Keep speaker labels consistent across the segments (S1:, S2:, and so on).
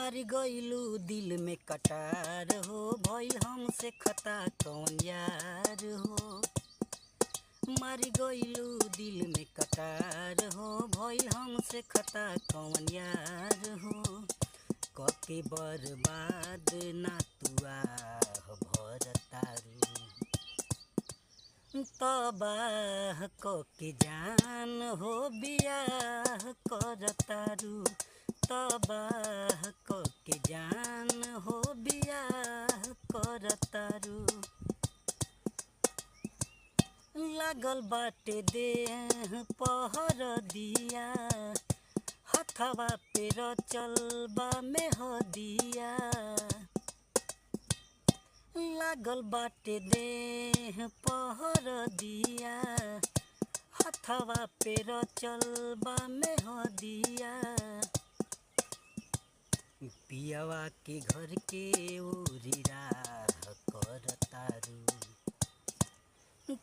S1: मर गइलू दिल में कटार हो, भइल हमसे खता कौन यार हो। मर गइलू दिल में कटार हो, भइल हमसे खता कौन यार हो। कके बर्बाद ना तुआ भरतारू, तबाह कके जान हो बियाह करतारू। तबाह कके जान हो बियाह करतारू। लागल बाटे देह पहर दिया, हथवा पे रचल बा मेहदिया। लागल बाटे देह पहर दिया, हथवा पे रचल बा मेहदिया। पियवा के घर के ओरी राह करतारू,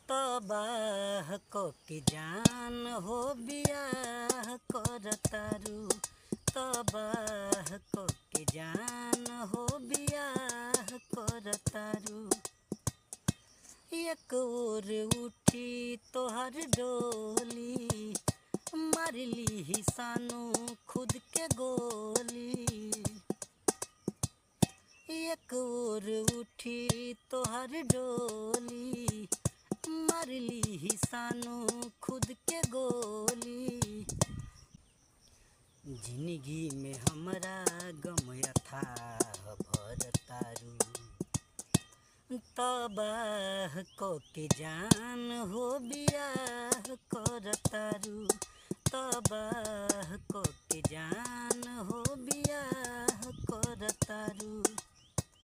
S1: तबाह कके जान हो बियाह करतारू। तबाह कके जान हो बियाह करतारू। एक ओर उठी तोहर डोली, मारली ही सानू खुद के गोली। एक ओर उठी तोहर डोली, मारली ही सानू खुद के गोली। जिंदगी में हमरा गम अथाह भरतारू, तबाह कके जान हो बियाह करतारू। तबाह कके जान हो बियाह करतारू।